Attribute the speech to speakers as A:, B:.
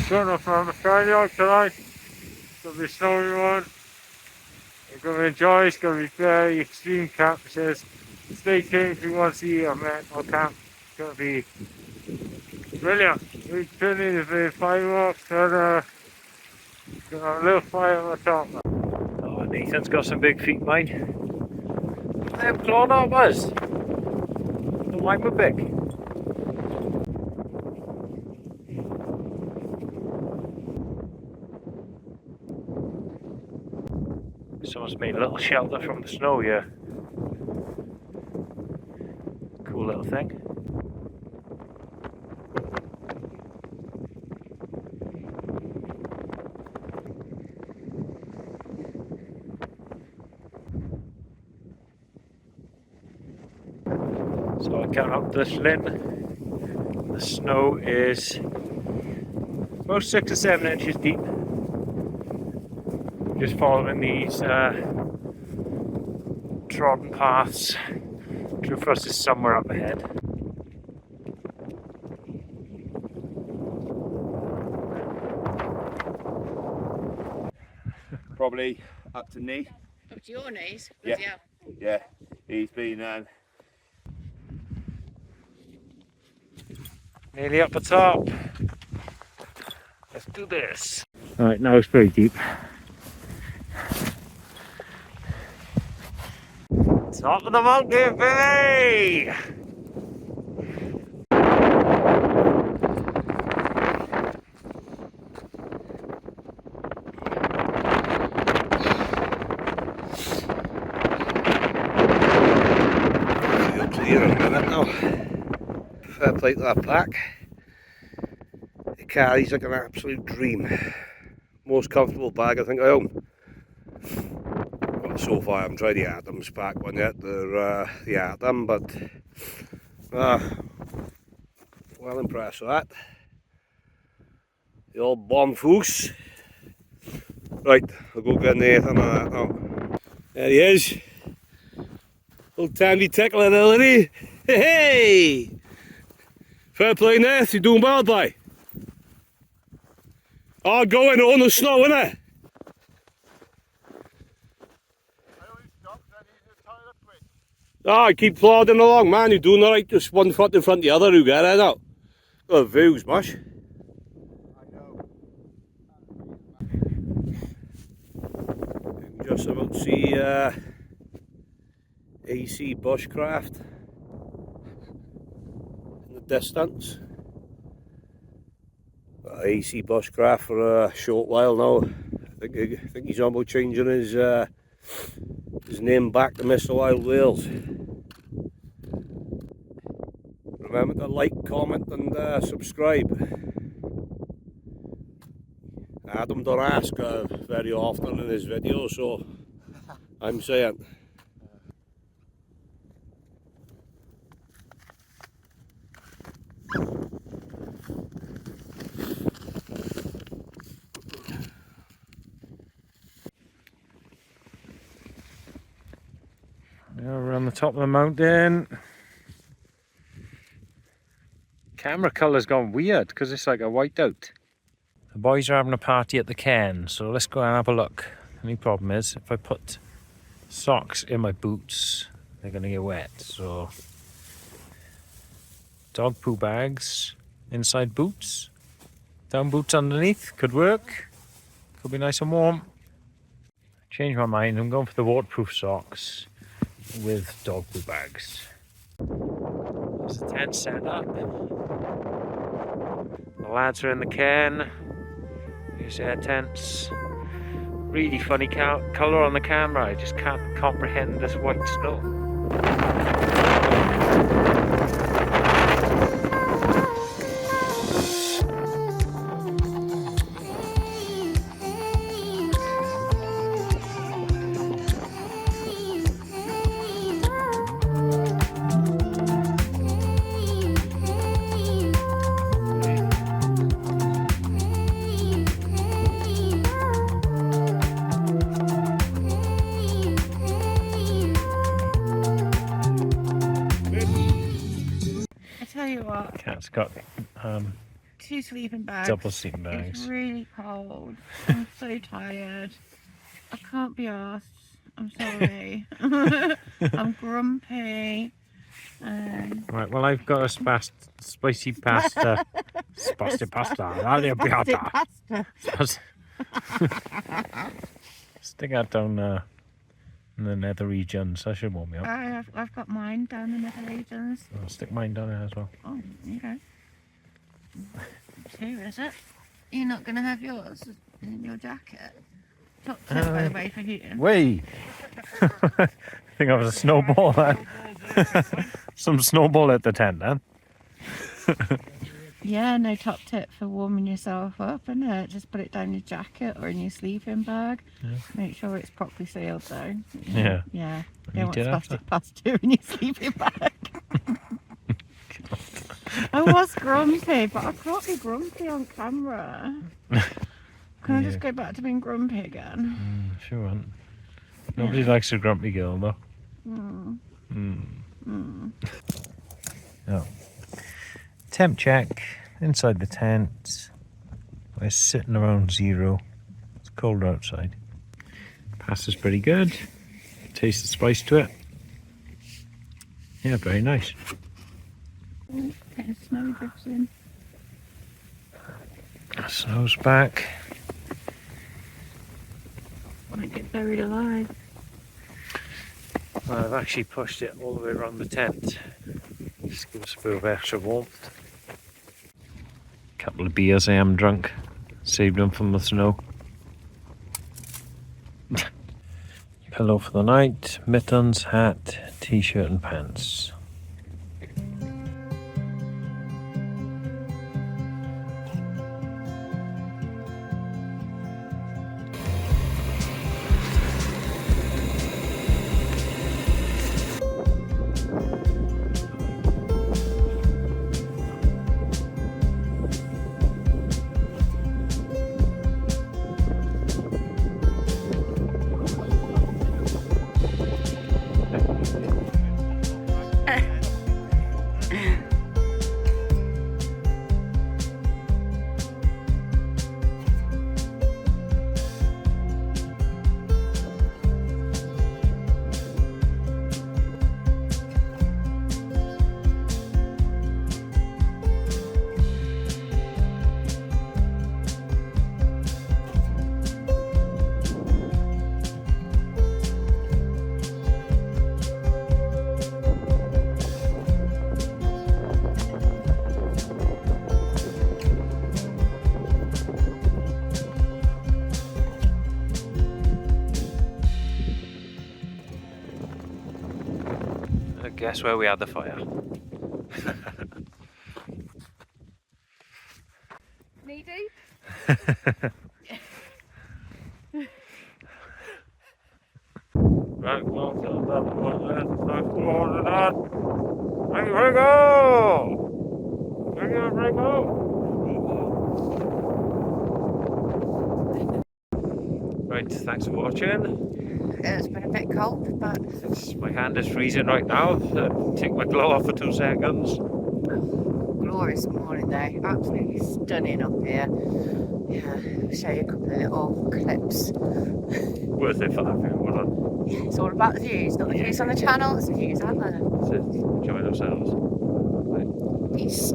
A: Gunner from Australia tonight. It's going to be a snowy one. You're going to enjoy. It's going to be very extreme camp. It says, stay tuned if you want to see a mental camp. It's going to be brilliant. We're turning the fireworks and got a little fire on the top. Oh, Nathan's got some big feet, mate. Them clawed up us. Don't mind my big. Someone's made a little shelter from the snow here. Cool little thing. So I count up this lint. The snow is about 6 or 7 inches deep. Just following these trodden paths. True Frost is somewhere up ahead.
B: Probably up to knee.
C: Up to your knees?
B: Yeah. Yeah. He's been
A: nearly up the top. Let's do this. Alright, now it's very deep. Top of the mountain, baby!
D: Feel clear in a minute now. Fair play to that pack. The carry's like an absolute dream. Most comfortable bag I think I own. Well, so far I haven't tried the Adams pack one yet. They're the Atom, but well impressed with that. The old bomb foose. Right, I'll go get Nathan on that now. There he is. Old Tandy tickler there, isn't he? Hey! Fair play, Nath, you're doing well, boy. Oh, going on the snow, innit? Ah, keep plodding along, man. You're doing alright. Just one foot in front of the other. You get it out. Got views, mush. I know. Just about to see AC bushcraft in the distance. AC bushcraft for a short while now. I think he's almost changing his name back to Mr. Wild Wales. Remember to like, comment and subscribe. Adam don't ask very often in his videos, so I'm saying.
A: Now we're on the top of the mountain. Camera colour's gone weird because it's like a whiteout. The boys are having a party at the cairn, so let's go and have a look. The only problem is if I put socks in my boots, they're going to get wet. So dog poo bags inside boots, down boots underneath, could work. Could be nice and warm. Changed my mind, I'm going for the waterproof socks with dog poo bags. There's the tent set up. The lads are in the cairn. Here's their tents. Really funny colour on the camera. I just can't comprehend this white snow. Cat's got
C: 2 sleeping bags.
A: Double sleeping
C: It's
A: bags.
C: really cold. I'm so tired. I can't be arsed. I'm sorry. I'm grumpy.
A: Right, well, I've got a spicy pasta. Spicy pasta.
C: Pasta.
A: Stick that down in the nether regions. That should warm me up.
C: I've got mine down in the regions.
A: I'll stick mine down there as well.
C: Oh, okay. 2, is it? You're not going to have yours in your jacket? Top tip, by the way, for heating.
A: Wait! I think I was a snowball then. Some snowball at the tent then.
C: Yeah, no top tip for warming yourself up, isn't it? Just put it down your jacket or in your sleeping bag.
A: Yeah.
C: Make sure it's properly sealed though.
A: Yeah.
C: Yeah.
A: You
C: Don't want
A: did have
C: plastic pasta in your sleeping bag. I was grumpy, but I can't be grumpy on camera. Can I just go back to being grumpy again?
A: Sure won't. Nobody likes a grumpy girl though. Oh. Temp check inside the tent. We're sitting around 0. It's colder outside. Pasta's pretty good. Taste the spice to it. Yeah, very nice.
C: Getting snow drifts in.
A: Snow's back.
C: Might get buried alive.
A: I've actually pushed it all the way around the tent. Just give us a bit of extra warmth. Couple of beers I am drunk. Saved them from the snow. Pillow for the night, mittens, hat, t-shirt and pants. Guess where we had the fire?
C: Knee deep?
A: Right, well, that one there. Nice water that. Ready, go! Ready, go! Right, thanks for watching.
C: It's been a bit cold, but
A: My hand is freezing right now. Take my glove off for 2 seconds.
C: glorious morning though. Absolutely stunning up here. Yeah, I'll show you a couple of little clips.
A: Worth it for that view, well done.
C: Yeah, it's all about the views, not the views on the channel, it's the views out there.
A: Enjoy ourselves.
C: Peace.